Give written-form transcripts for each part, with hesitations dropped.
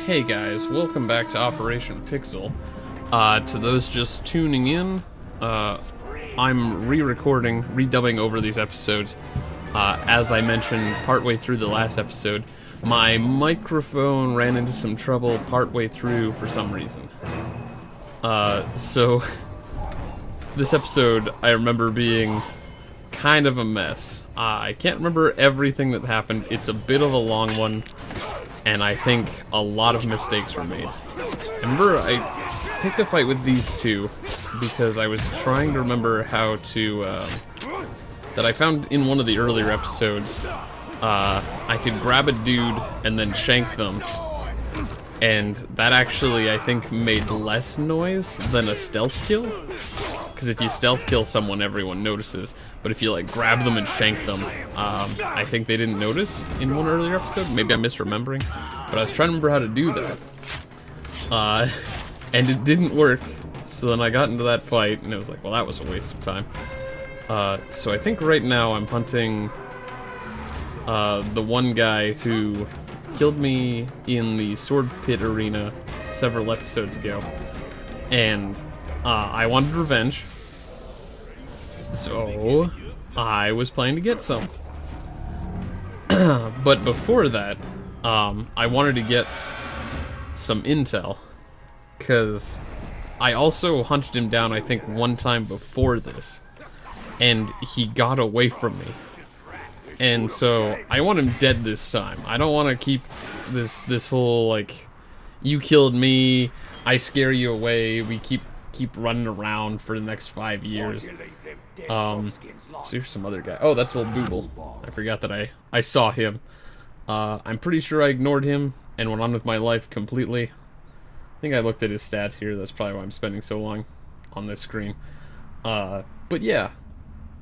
Hey guys, welcome back to Operation Pixel. To those just tuning in, I'm re-recording, redubbing over these episodes. As I mentioned partway through the last episode, my microphone ran into some trouble partway through for some reason. So this episode I remember being kind of a mess. I can't remember everything that happened. It's a bit of a long one, and I think a lot of mistakes were made. I remember I picked a fight with these two because I was trying to remember how to, that I found in one of the earlier episodes, I could grab a dude and then shank them, and that actually, I think, made less noise than a stealth kill. Because if you stealth kill someone, everyone notices. But if you, like, grab them and shank them, I think they didn't notice in one earlier episode. Maybe I'm misremembering. But I was trying to remember how to do that. And it didn't work. So then I got into that fight, and it was like, well, that was a waste of time. So I think right now I'm hunting the one guy who killed me in the sword pit arena several episodes ago. And I wanted revenge, so I was planning to get some. But before that, I wanted to get some intel, because I also hunted him down, I think, one time before this, and he got away from me. And so I want him dead this time. I don't want to keep this whole, like, you killed me, I scare you away, we keep running around for the next 5 years. So here's some other guy. Oh, that's old Booble. I forgot that I saw him. I'm pretty sure I ignored him and went on with my life completely. I think I looked at his stats here. That's probably why I'm spending so long on this screen. But yeah,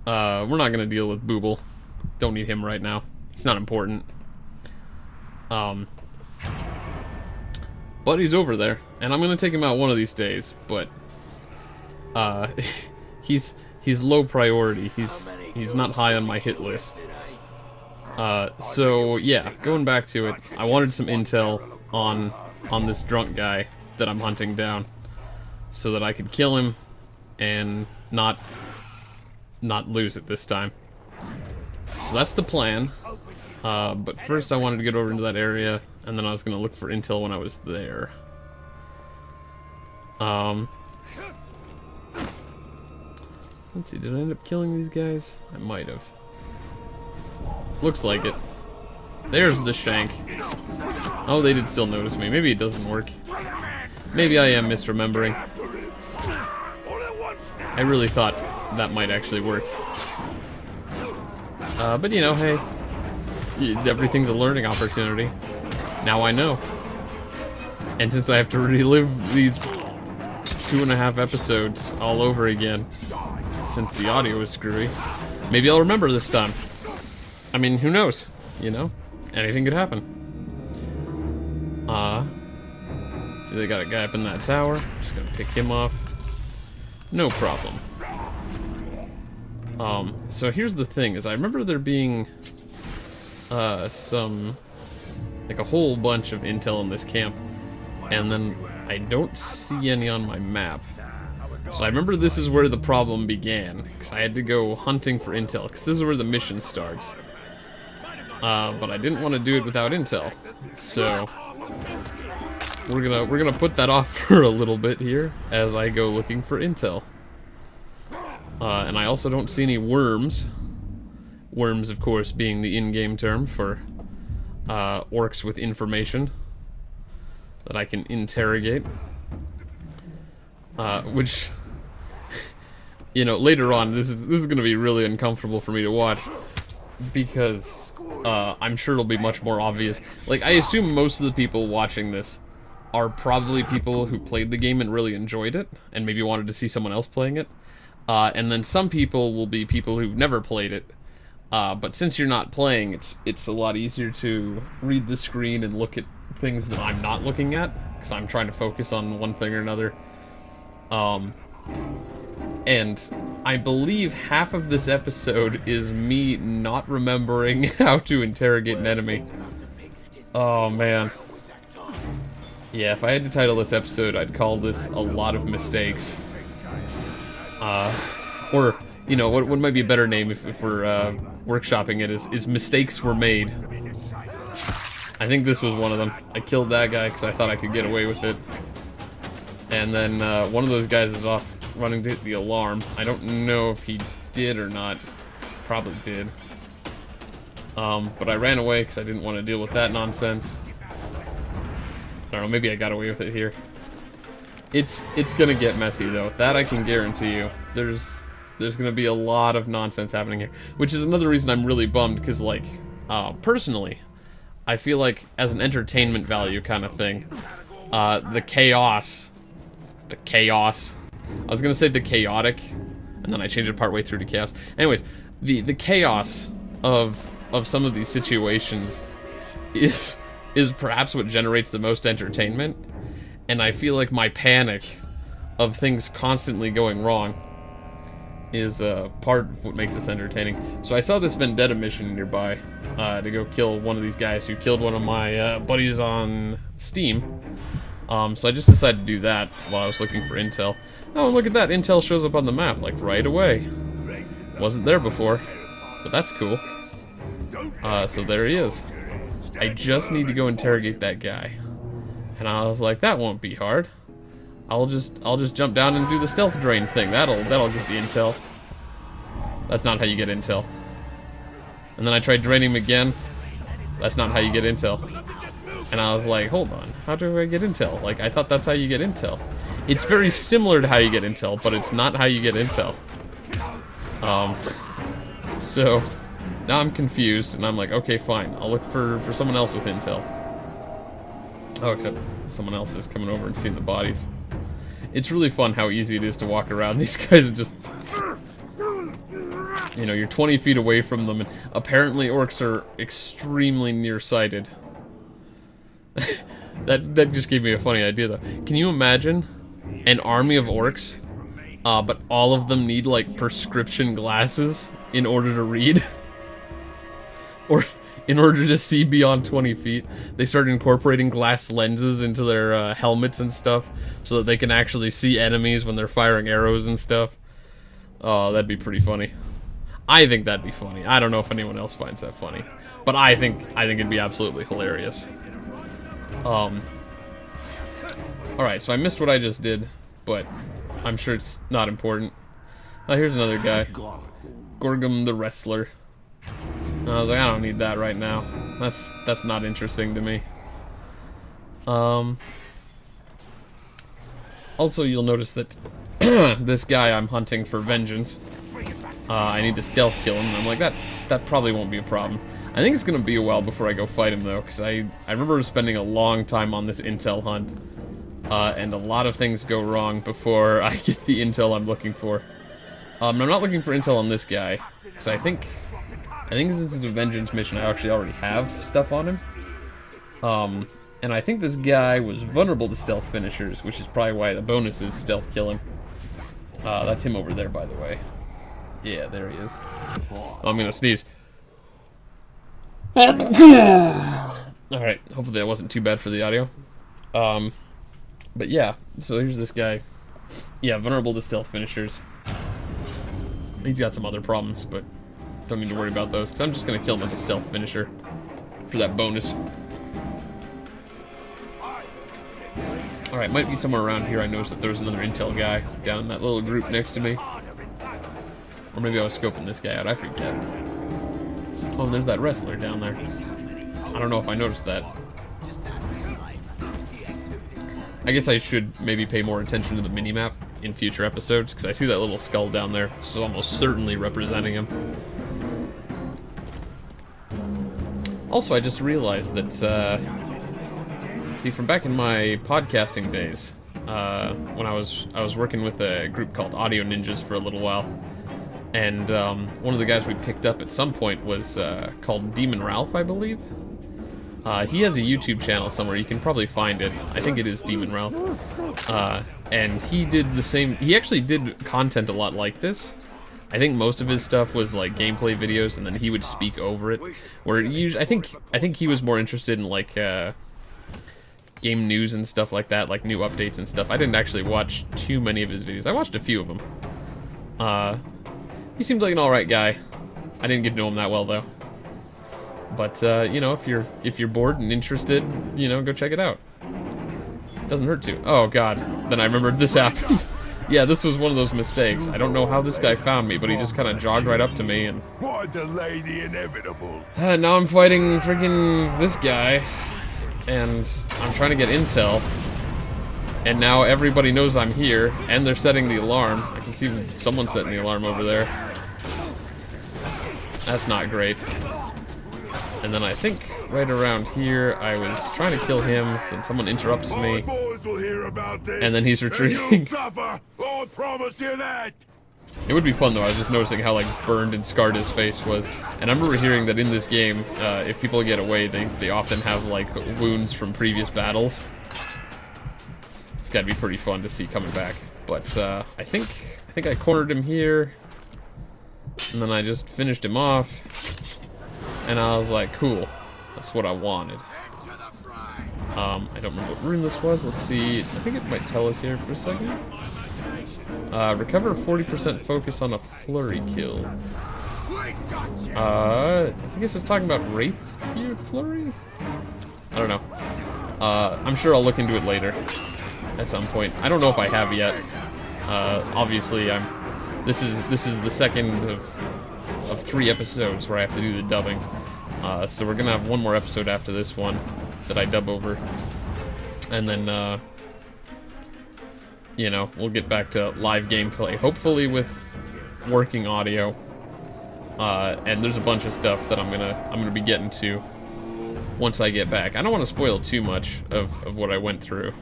we're not gonna deal with Booble. Don't need him right now. It's not important. But he's over there, and I'm gonna take him out one of these days. But he's low priority. He's not high on my hit list. So yeah, going back to it, I wanted some intel on this drunk guy that I'm hunting down, so that I could kill him and not lose it this time. So that's the plan. But first I wanted to get over into that area, and then I was gonna look for intel when I was there. Let's see, did I end up killing these guys? I might have. Looks like it. There's the shank. Oh, they did still notice me. Maybe it doesn't work. Maybe I am misremembering. I really thought that might actually work. But you know, hey, everything's a learning opportunity. Now I know. And since I have to relive these 2.5 episodes all over again, since the audio is screwy, maybe I'll remember this time. I mean, who knows? You know? Anything could happen. See, they got a guy up in that tower. Just gonna pick him off. No problem. So here's the thing, is I remember there being, some, like a whole bunch of intel in this camp, and then I don't see any on my map. So I remember this is where the problem began, because I had to go hunting for intel, because this is where the mission starts. But I didn't want to do it without intel, so we're gonna put that off for a little bit here as I go looking for intel. And I also don't see any worms. Worms, of course, being the in-game term for orcs with information that I can interrogate. Which, you know, later on, this is going to be really uncomfortable for me to watch, because I'm sure it'll be much more obvious. Like, I assume most of the people watching this are probably people who played the game and really enjoyed it, and maybe wanted to see someone else playing it. And then some people will be people who've never played it. But since you're not playing, it's a lot easier to read the screen and look at things that I'm not looking at, because I'm trying to focus on one thing or another. And I believe half of this episode is me not remembering how to interrogate an enemy. Oh man. Yeah, if I had to title this episode, I'd call this A Lot of Mistakes. Or, you know, what might be a better name if we're workshopping it is Mistakes Were Made. I think this was one of them. I killed that guy because I thought I could get away with it. And then one of those guys is off running to hit the alarm. I don't know if he did or not. Probably did. But I ran away because I didn't want to deal with that nonsense. I don't know, maybe I got away with it here. It's gonna get messy though. That I can guarantee you. There's gonna be a lot of nonsense happening here, which is another reason I'm really bummed because, like, personally, I feel like as an entertainment value kind of thing, the chaos. I was gonna say the chaotic, and then I changed it partway through to chaos. Anyways, the chaos of some of these situations is perhaps what generates the most entertainment, and I feel like my panic of things constantly going wrong is part of what makes this entertaining. So I saw this vendetta mission nearby to go kill one of these guys who killed one of my buddies on Steam. So I just decided to do that while I was looking for intel. Oh, look at that! Intel shows up on the map, like, right away. Wasn't there before, but that's cool. So there he is. I just need to go interrogate that guy. And I was like, that won't be hard. I'll just jump down and do the stealth drain thing. That'll get the intel. That's not how you get intel. And then I tried draining him again. That's not how you get intel. And I was like, hold on, how do I get intel? Like, I thought that's how you get intel. It's very similar to how you get intel, but it's not how you get intel. So now I'm confused, and I'm like, okay, fine. I'll look for someone else with intel. Oh, except someone else is coming over and seeing the bodies. It's really fun how easy it is to walk around. These guys are just... You know, you're 20 feet away from them, and apparently orcs are extremely nearsighted. That just gave me a funny idea, though. Can you imagine an army of orcs, but all of them need, like, prescription glasses in order to read? Or in order to see beyond 20 feet. They start incorporating glass lenses into their helmets and stuff so that they can actually see enemies when they're firing arrows and stuff. Oh, that'd be pretty funny. I think that'd be funny. I don't know if anyone else finds that funny, but I think it'd be absolutely hilarious. Alright, so I missed what I just did, but I'm sure it's not important. Here's another guy. Gorgum the Wrestler. I was like, I don't need that right now. That's not interesting to me. Also, you'll notice that this guy I'm hunting for vengeance. I need to stealth kill him, and I'm like, that probably won't be a problem. I think it's gonna be a while before I go fight him though, because I remember spending a long time on this intel hunt, and a lot of things go wrong before I get the intel I'm looking for. I'm not looking for intel on this guy, because I think since it's a vengeance mission, I actually already have stuff on him. And I think this guy was vulnerable to stealth finishers, which is probably why the bonus is stealth killing. That's him over there, by the way. Yeah, there he is. Oh, I'm gonna sneeze. Alright, hopefully that wasn't too bad for the audio. But yeah, so here's this guy. Yeah, vulnerable to stealth finishers. He's got some other problems, but don't need to worry about those, because I'm just going to kill him with a stealth finisher for that bonus. Alright, might be somewhere around here. I noticed that there was another intel guy down in that little group next to me. Or maybe I was scoping this guy out, I forget. Oh, there's that wrestler down there. I don't know if I noticed that. I guess I should maybe pay more attention to the minimap in future episodes, because I see that little skull down there, which is almost certainly representing him. Also, I just realized that, see, from back in my podcasting days, when I was working with a group called Audio Ninjas for a little while, and one of the guys we picked up at some point was called Demon Ralph, I believe. He has a YouTube channel somewhere. You can probably find it. I think it is Demon Ralph. And he did the same. He actually did content a lot like this. I think most of his stuff was like gameplay videos, and then he would speak over it. Where I think he was more interested in like game news and stuff like that, like new updates and stuff. I didn't actually watch too many of his videos. I watched a few of them. He seemed like an alright guy. I didn't get to know him that well, though. But, you know, if you're bored and interested, you know, go check it out. Doesn't hurt to. Oh, God. Then I remembered this happened. Yeah, this was one of those mistakes. I don't know how this guy found me, but he just kind of jogged right up to me and... Why delay the inevitable? Now I'm fighting freaking this guy, and I'm trying to get intel. And now everybody knows I'm here, and they're setting the alarm. I can see someone setting the alarm over there. That's not great. And then I think right around here, I was trying to kill him, then someone interrupts me. And then he's retreating. I promise you that. It would be fun though, I was just noticing how like burned and scarred his face was. And I remember hearing that in this game, if people get away, they often have like wounds from previous battles. It's gotta be pretty fun to see coming back. But I think I cornered him here. And then I just finished him off. And I was like, cool. That's what I wanted. I don't remember what room this was. Let's see. I think it might tell us here for a second. Recover 40% focus on a flurry kill. I think it's talking about Wraith Flurry? I don't know. I'm sure I'll look into it later. At some point. I don't know if I have yet. Obviously, this is the second of 3 episodes where I have to do the dubbing. So we're gonna have one more episode after this one that I dub over, and then you know, we'll get back to live gameplay, hopefully with working audio. And there's a bunch of stuff that I'm gonna be getting to once I get back. I don't want to spoil too much of what I went through,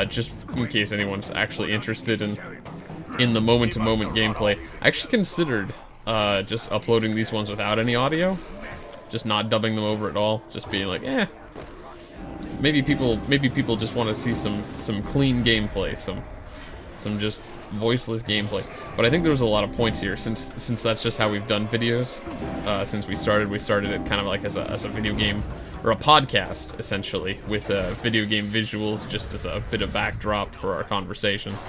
just in case anyone's actually interested in the moment-to-moment gameplay. I actually considered just uploading these ones without any audio, just not dubbing them over at all, just being like, maybe people just want to see some clean gameplay, some just voiceless gameplay. But I think there was a lot of points here, since that's just how we've done videos since we started it kind of like as a video game or a podcast essentially, with video game visuals just as a bit of backdrop for our conversations.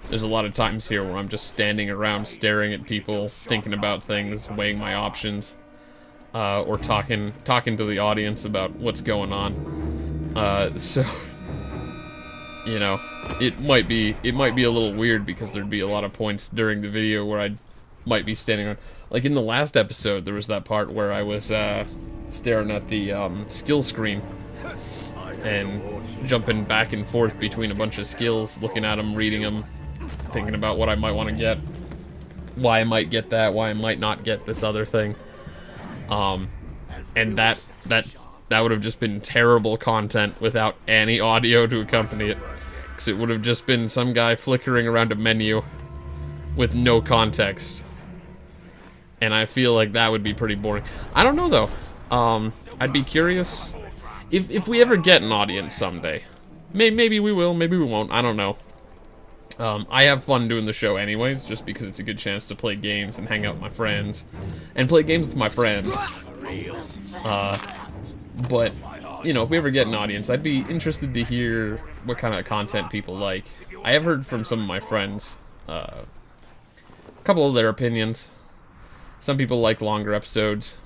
There's a lot of times here where I'm just standing around staring at people, thinking about things, weighing my options, or talking to the audience about what's going on. So, you know, it might be a little weird because there'd be a lot of points during the video where I might be standing around. Like in the last episode, there was that part where I was staring at the skill screen and jumping back and forth between a bunch of skills, looking at them, reading them, thinking about what I might want to get, why I might get that, why I might not get this other thing. And that would have just been terrible content without any audio to accompany it, because it would have just been some guy flickering around a menu with no context. And I feel like that would be pretty boring. I don't know though. I'd be curious if we ever get an audience someday. Maybe we will, maybe we won't, I don't know. I have fun doing the show anyways, just because it's a good chance to play games and hang out with my friends. And play games with my friends. But, you know, if we ever get an audience, I'd be interested to hear what kind of content people like. I have heard from some of my friends, a couple of their opinions. Some people like longer episodes.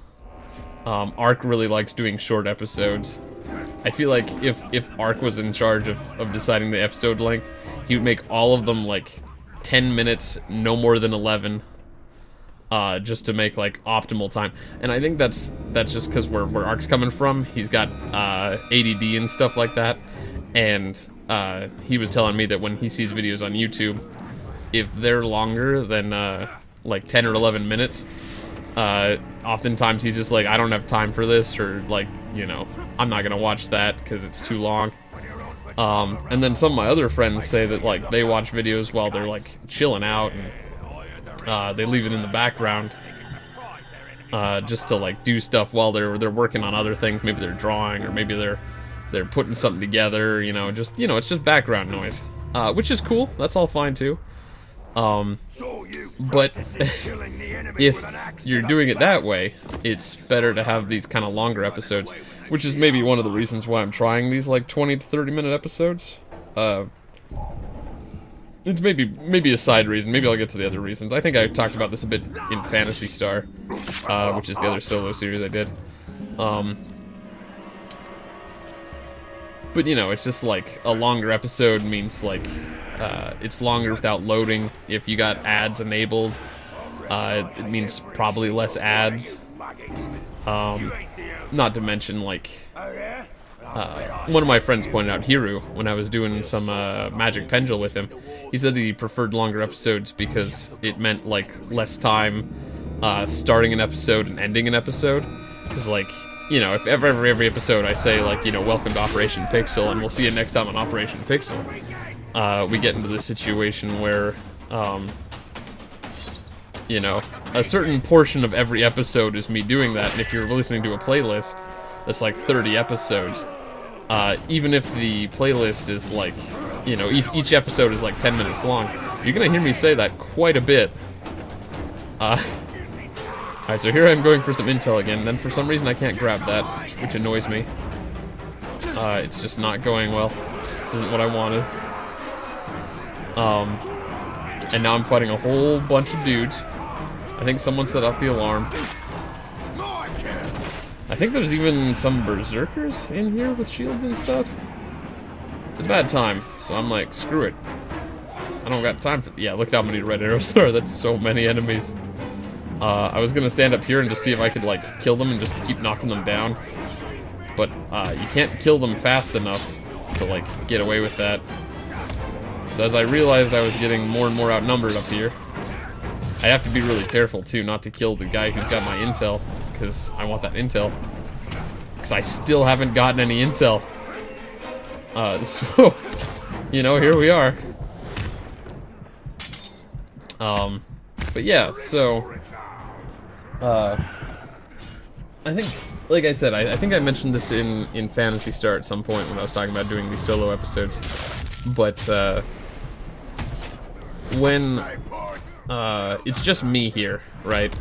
Ark really likes doing short episodes. I feel like if Ark was in charge of deciding the episode length, he would make all of them like 10 minutes, no more than 11, just to make like optimal time. And I think that's just because where Ark's coming from, he's got ADD and stuff like that. And he was telling me that when he sees videos on YouTube, if they're longer than like 10 or 11 minutes, oftentimes he's just like, I don't have time for this, or like, you know, I'm not gonna watch that because it's too long. And then some of my other friends say that like they watch videos while they're like chilling out, and they leave it in the background just to like do stuff while they're working on other things. Maybe they're drawing, or maybe they're putting something together, you know, it's just background noise, which is cool. That's all fine too. But if you're doing it that way, it's better to have these kind of longer episodes, which is maybe one of the reasons why I'm trying these like 20 to 30 minute episodes. It's maybe a side reason. Maybe I'll get to the other reasons. I think I talked about this a bit in Phantasy Star, which is the other solo series I did. But you know, it's just like a longer episode means like it's longer without loading. If you got ads enabled, it means probably less ads. Not to mention, like, one of my friends pointed out, Hiru, when I was doing some Magic Pendule with him, he said he preferred longer episodes because it meant, like, less time starting an episode and ending an episode. Because, like, you know, if every episode I say, like, you know, welcome to Operation Pixel, and we'll see you next time on Operation Pixel, we get into this situation where, you know, a certain portion of every episode is me doing that, and if you're listening to a playlist that's like 30 episodes, even if the playlist is like, you know, each episode is like 10 minutes long, you're gonna hear me say that quite a bit. Alright, so here I'm going for some intel again, and then for some reason I can't grab that, which annoys me. It's just not going well. This isn't what I wanted. And now I'm fighting a whole bunch of dudes. I think someone set off the alarm. I think there's even some berserkers in here with shields and stuff. It's a bad time, so I'm like, screw it. I don't got time for... Yeah, look at how many red arrows there are. That's so many enemies. I was gonna stand up here and just see if I could, like, kill them and just keep knocking them down. But, you can't kill them fast enough to, like, get away with that. So as I realized I was getting more and more outnumbered up here, I have to be really careful, too, not to kill the guy who's got my intel, because I want that intel. Because I still haven't gotten any intel. So, you know, here we are. But yeah, so, I think, like I said, I think I mentioned this in Phantasy Star at some point when I was talking about doing these solo episodes, but, when, it's just me here, right?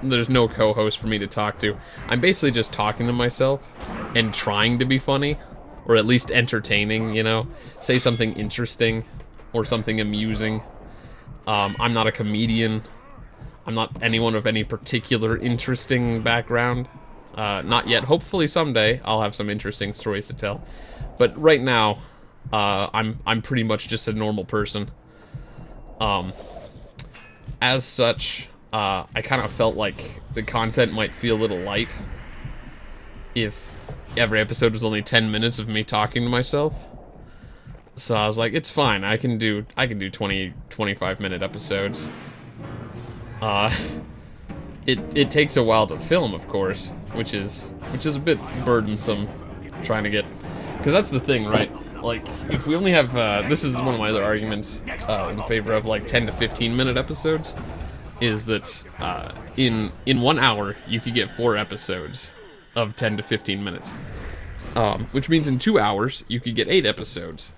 There's no co-host for me to talk to. I'm basically just talking to myself and trying to be funny, or at least entertaining, you know? Say something interesting or something amusing. I'm not a comedian. I'm not anyone of any particular interesting background. Not yet. Hopefully someday I'll have some interesting stories to tell. But right now, I'm pretty much just a normal person. As such, I kind of felt like the content might feel a little light if every episode was only 10 minutes of me talking to myself. So I was like, it's fine. I can do 20, 25-minute episodes. It takes a while to film, of course, which is a bit burdensome trying to get, because that's the thing, right? Like, if we only have, this is one of my other arguments in favor of, like, 10 to 15-minute episodes, is that in 1 hour, you could get 4 episodes of 10 to 15 minutes. Which means in 2 hours, you could get 8 episodes.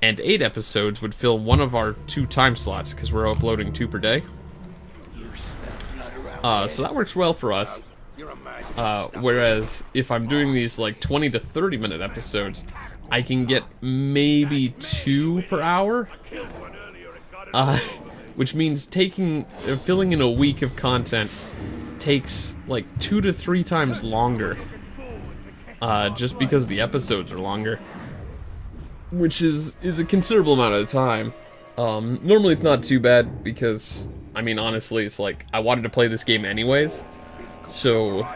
And 8 episodes would fill one of our 2 time slots, because we're uploading 2 per day. So that works well for us. Whereas, if I'm doing these, like, 20 to 30-minute episodes, I can get maybe 2 per hour, which means filling in a week of content takes like 2 to 3 times longer, just because the episodes are longer, which is a considerable amount of time. Normally it's not too bad because, I mean, honestly, it's like I wanted to play this game anyways, so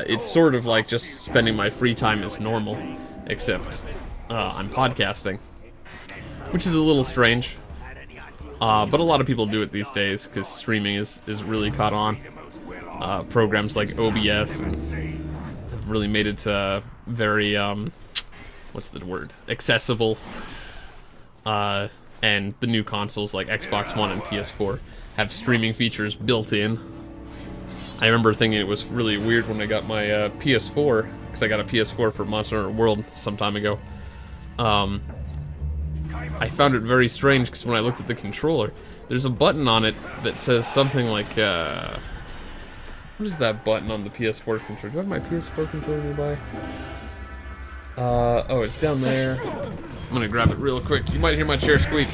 it's sort of like just spending my free time as normal, except I'm podcasting, which is a little strange, but a lot of people do it these days because streaming is really caught on. Programs like OBS have really made it very, what's the word, accessible, and the new consoles like Xbox One and PS4 have streaming features built in. I remember thinking it was really weird when I got my PS4, because I got a PS4 for Monster Hunter World some time ago. I found it very strange because when I looked at the controller, there's a button on it that says something like, what What is that button on the PS4 controller? Do I have my PS4 controller nearby? Oh, it's down there. I'm gonna grab it real quick. You might hear my chair squeak.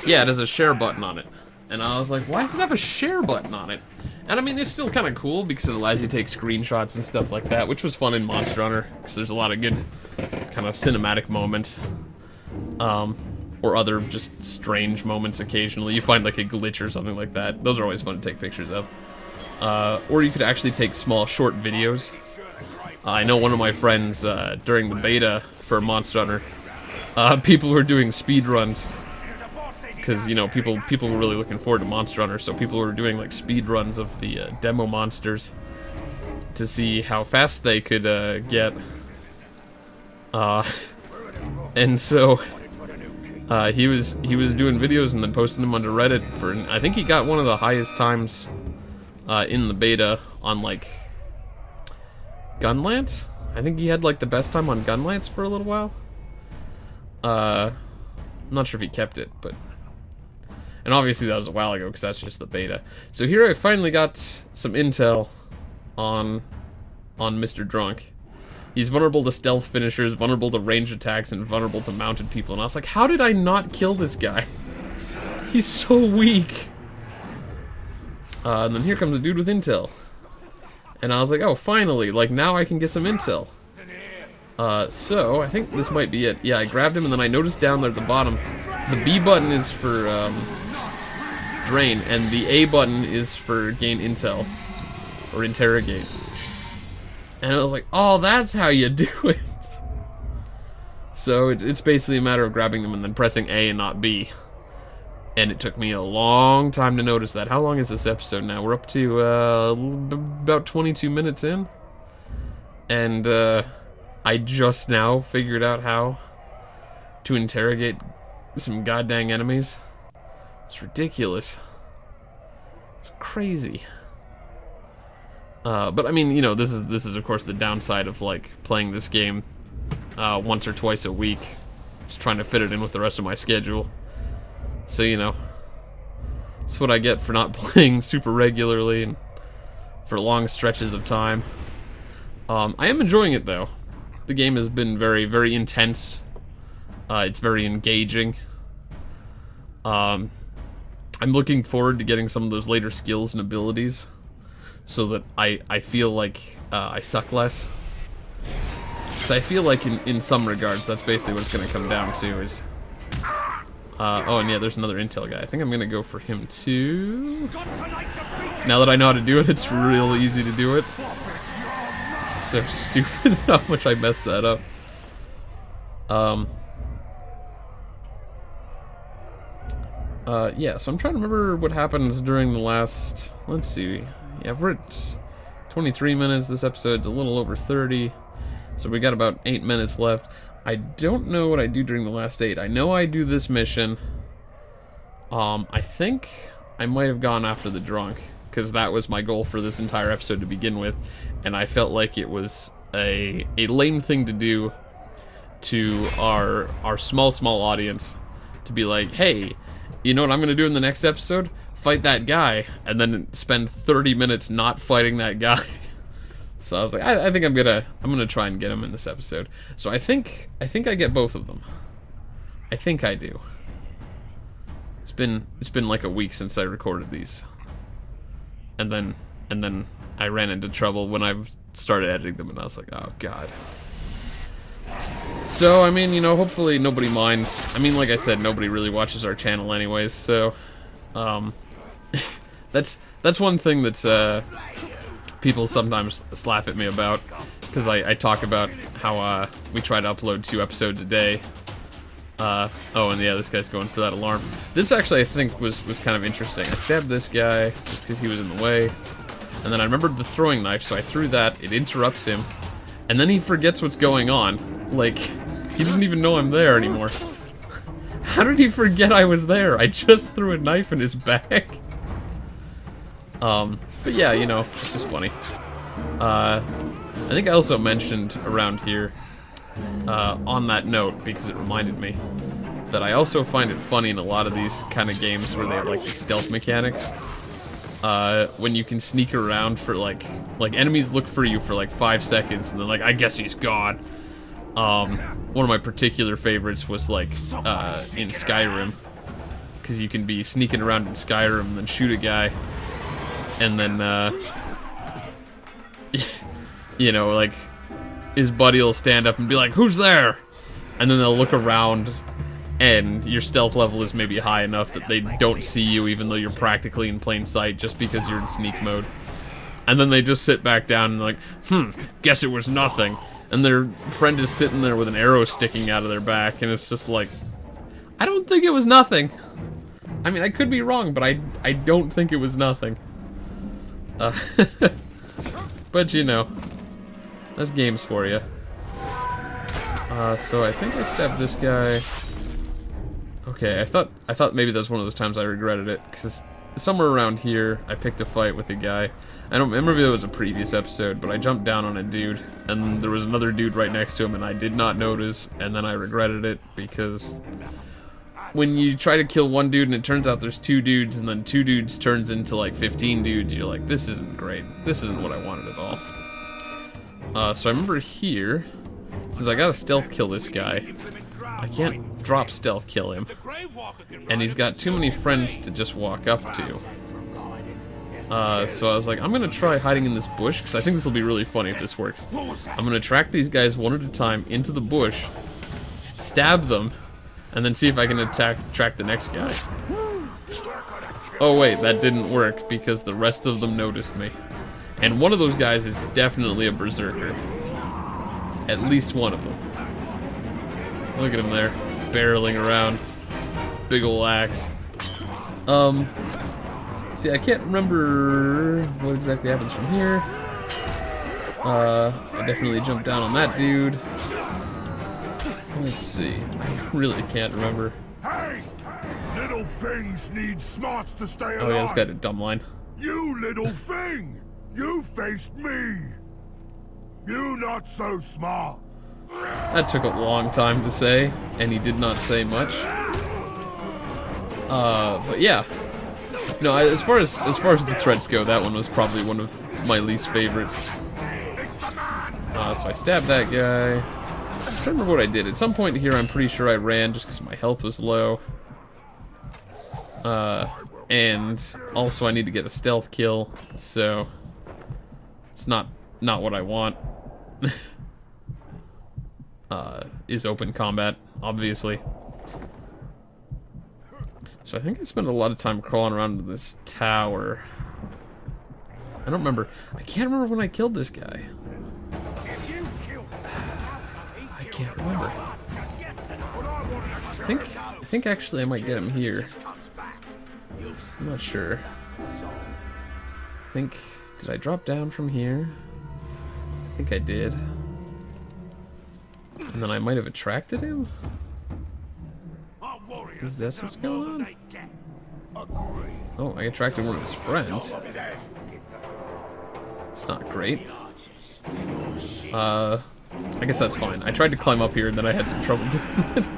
Yeah, it has a share button on it. And I was like, why does it have a share button on it? And I mean, it's still kind of cool because it allows you to take screenshots and stuff like that, which was fun in Monster Hunter, because there's a lot of good kind of cinematic moments. Or other just strange moments occasionally. You find like a glitch or something like that. Those are always fun to take pictures of. Or you could actually take small, short videos. I know one of my friends, during the beta for Monster Hunter, people were doing speed runs. Because, you know, people were really looking forward to Monster Hunter, so people were doing like speed runs of the demo monsters to see how fast they could get. And so he was doing videos and then posting them onto Reddit for. I think he got one of the highest times in the beta on like Gunlance. I think he had like the best time on Gunlance for a little while. I'm not sure if he kept it, but. And obviously that was a while ago, because that's just the beta. So here I finally got some intel on Mr. Drunk. He's vulnerable to stealth finishers, vulnerable to range attacks, and vulnerable to mounted people. And I was like, how did I not kill this guy? He's so weak. And then here comes a dude with intel. And I was like, oh, finally, like, now I can get some intel. So, I think this might be it. Yeah, I grabbed him, and then I noticed down there at the bottom, the B button is for, drain, and the A button is for gain intel, or interrogate. And I was like, oh, that's how you do it. So it's basically a matter of grabbing them and then pressing A and not B. And it took me a long time to notice that. How long is this episode now? We're up to about 22 minutes in. And I just now figured out how to interrogate some goddamn enemies. It's ridiculous. It's crazy. But I mean, you know, this is of course the downside of like playing this game once or twice a week, just trying to fit it in with the rest of my schedule. So, you know, that's what I get for not playing super regularly and for long stretches of time. I am enjoying it though. The game has been very, very intense. It's very engaging. I'm looking forward to getting some of those later skills and abilities so that I feel like I suck less. So I feel like in some regards that's basically what it's going to come down to is... oh, and yeah, there's another intel guy. I think I'm going to go for him too. Now that I know how to do it, it's real easy to do it. So stupid how much I messed that up. Yeah, so I'm trying to remember what happens during the last, let's see, yeah, we're at 23 minutes, this episode's a little over 30, so we got about 8 minutes left. I don't know what I do during the last 8. I know I do this mission. I think I might have gone after the drunk, because that was my goal for this entire episode to begin with, and I felt like it was a lame thing to do to our small audience, to be like, hey, you know what I'm gonna do in the next episode? Fight that guy, and then spend 30 minutes not fighting that guy. So I was like, I think I'm gonna try and get him in this episode. So I think I get both of them. I think I do. It's been like a week since I recorded these, and then I ran into trouble when I started editing them, and I was like, oh god. So, I mean, you know, hopefully nobody minds. I mean, like I said, nobody really watches our channel anyways, so... that's one thing that, people sometimes laugh at me about. Because I talk about how, we try to upload 2 episodes a day. Oh, and yeah, this guy's going for that alarm. This actually, I think, was kind of interesting. I stabbed this guy, just because he was in the way. And then I remembered the throwing knife, so I threw that. It interrupts him. And then he forgets what's going on. Like, he doesn't even know I'm there anymore. How did he forget I was there? I just threw a knife in his back. But yeah, you know, it's just funny. I think I also mentioned around here, on that note, because it reminded me, that I also find it funny in a lot of these kind of games where they have like these stealth mechanics. When you can sneak around for like enemies look for you for like 5 seconds and they're like, I guess he's gone. One of my particular favorites was like in Skyrim, because you can be sneaking around in Skyrim and then shoot a guy, and then you know, like his buddy will stand up and be like, who's there? And then they'll look around and your stealth level is maybe high enough that they don't see you even though you're practically in plain sight just because you're in sneak mode. And then they just sit back down and like, guess it was nothing. And their friend is sitting there with an arrow sticking out of their back, and it's just like, I don't think it was nothing. I mean, I could be wrong, but I don't think it was nothing. But you know, that's games for you. So I think I stabbed this guy. Okay, I thought maybe that was one of those times I regretted it, because somewhere around here I picked a fight with a guy. I don't remember if it was a previous episode, but I jumped down on a dude, and there was another dude right next to him, and I did not notice, and then I regretted it, because when you try to kill one dude and it turns out there's 2 dudes, and then 2 dudes turns into like 15 dudes, you're like, this isn't great. This isn't what I wanted at all. So I remember here, since I gotta stealth kill this guy, I can't drop stealth kill him, and he's got too many friends to just walk up to. So I was like, I'm gonna try hiding in this bush, because I think this will be really funny if this works. I'm gonna track these guys one at a time into the bush, stab them, and then see if I can track the next guy. Oh wait, that didn't work, because the rest of them noticed me. And one of those guys is definitely a berserker. At least one of them. Look at him there, barreling around. Big ol' axe. See, I can't remember what exactly happens from here. I definitely jumped down on that dude. Let's see. I really can't remember. Hey! Little things need smarts to stay alive. Oh yeah, this got a dumb line. You little thing! You faced me! You not so smart! That took a long time to say, and he did not say much. But yeah. No, as far as the threats go, that one was probably one of my least favorites. So I stabbed that guy. I'm trying to remember what I did. At some point here, I'm pretty sure I ran just because my health was low. And also I need to get a stealth kill, so it's not what I want. Is open combat, obviously. So I think I spent a lot of time crawling around this tower. I don't remember. I can't remember when I killed this guy. I can't remember. I think actually I might get him here. I'm not sure. Did I drop down from here? I think I did. And then I might have attracted him? Is that what's going on? Oh, I attracted one of his friends. It's not great. I guess that's fine. I tried to climb up here and then I had some trouble doing it.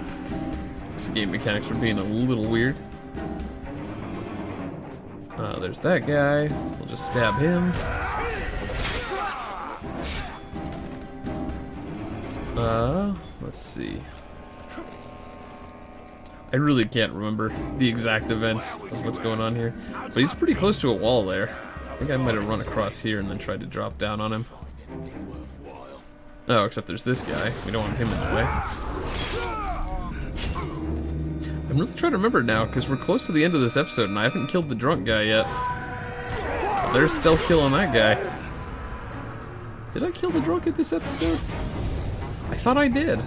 This game mechanics are being a little weird. There's that guy. So we'll just stab him. Let's see. I really can't remember the exact events of what's going on here. But he's pretty close to a wall there. I think I might have run across here and then tried to drop down on him. Oh, except there's this guy. We don't want him in the way. I'm really trying to remember now, because we're close to the end of this episode and I haven't killed the drunk guy yet. There's stealth kill on that guy. Did I kill the drunk at this episode? I thought I did.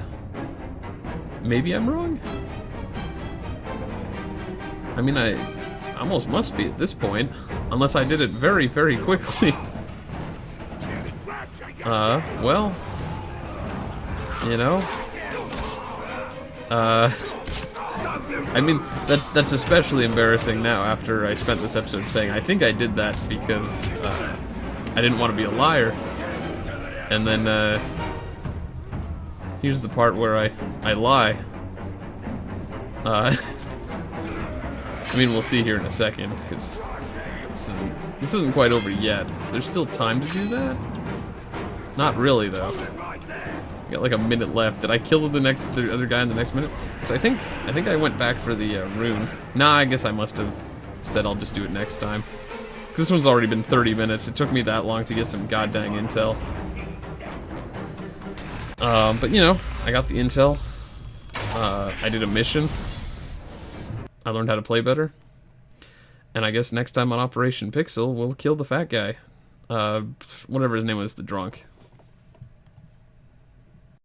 Maybe I'm wrong? I mean, I almost must be at this point, unless I did it very, very quickly. Well, you know, I mean, that's especially embarrassing now after I spent this episode saying I think I did that because I didn't want to be a liar. And then here's the part where I lie. I mean, we'll see here in a second, because this isn't quite over yet. There's still time to do that? Not really, though. Got like a minute left. Did I kill the other guy in the next minute? Because I think I went back for the rune. Nah, I guess I must have said I'll just do it next time. This one's already been 30 minutes. It took me that long to get some goddamn intel. But you know, I got the intel. I did a mission. I learned how to play better. And I guess next time on Operation Pixel, we'll kill the fat guy. Whatever his name was, the drunk.